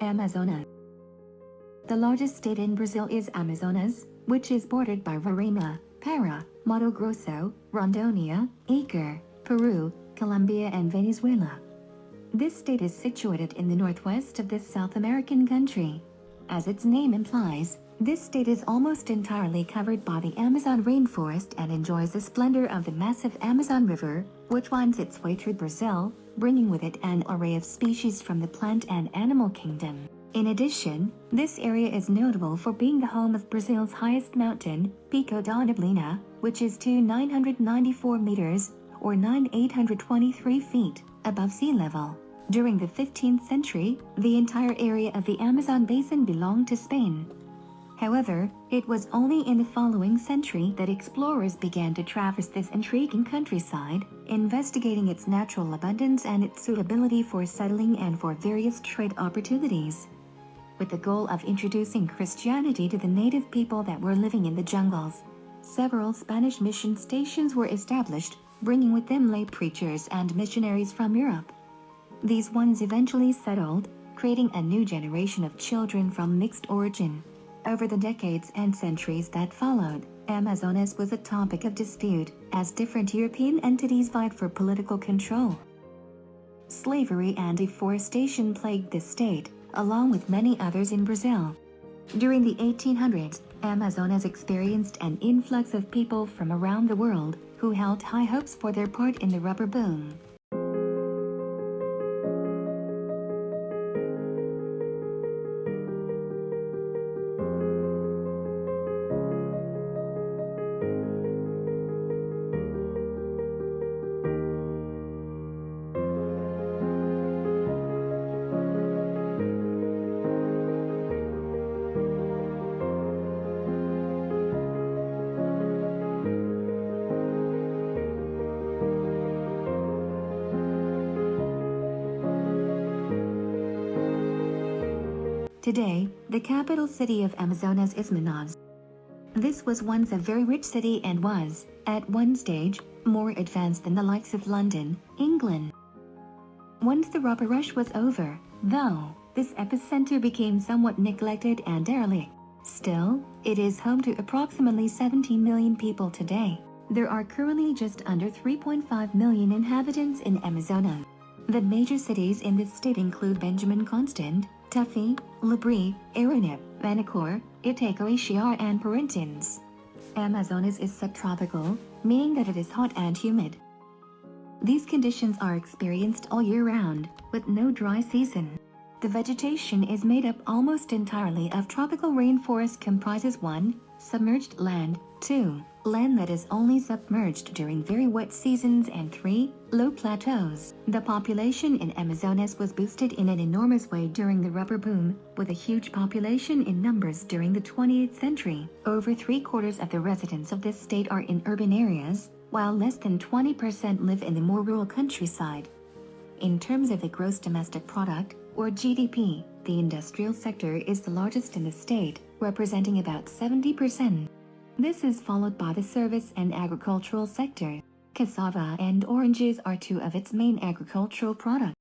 Amazonas. The largest state in Brazil is Amazonas, which is bordered by Roraima, Para, Mato Grosso, Rondônia, Acre, Peru, Colombia and Venezuela. This state is situated in the northwest of this South American country. As its name implies, this state is almost entirely covered by the Amazon rainforest and enjoys the splendor of the massive Amazon River, which winds its way through Brazil, bringing with it an array of species from the plant and animal kingdom. In addition, this area is notable for being the home of Brazil's highest mountain, Pico da Neblina, which is 2,994 meters, or 9,823 feet, above sea level. During the 15th century, the entire area of the Amazon basin belonged to Spain. However, it was only in the following century that explorers began to traverse this intriguing countryside, investigating its natural abundance and its suitability for settling and for various trade opportunities. With the goal of introducing Christianity to the native people that were living in the jungles, several Spanish mission stations were established, bringing with them lay preachers and missionaries from Europe. These ones eventually settled, creating a new generation of children from mixed origin. Over the decades and centuries that followed, Amazonas was a topic of dispute, as different European entities vied for political control. Slavery and deforestation plagued this state, along with many others in Brazil. During the 1800s, Amazonas experienced an influx of people from around the world, who held high hopes for their part in the rubber boom. Today, the capital city of Amazonas is Manaus. This was once a very rich city and was, at one stage, more advanced than the likes of London, England. Once the rubber rush was over, though, this epicenter became somewhat neglected and derelict. Still, it is home to approximately 17 million people today. There are currently just under 3.5 million inhabitants in Amazonas. The major cities in this state include Benjamin Constant, Tufi, Libri, Aranip, Manacor, Itacoatiara and Parintins. Amazonas is subtropical, meaning that it is hot and humid. These conditions are experienced all year round, with no dry season. The vegetation is made up almost entirely of tropical rainforest comprises 1. Submerged land, 2. Land that is only submerged during very wet seasons and 3. Low plateaus. The population in Amazonas was boosted in an enormous way during the rubber boom, with a huge population in numbers during the 20th century. Over 3/4 of the residents of this state are in urban areas, while less than 20% live in the more rural countryside. In terms of the gross domestic product, or GDP, the industrial sector is the largest in the state, representing about 70%. This is followed by the service and agricultural sector. Cassava and oranges are two of its main agricultural products.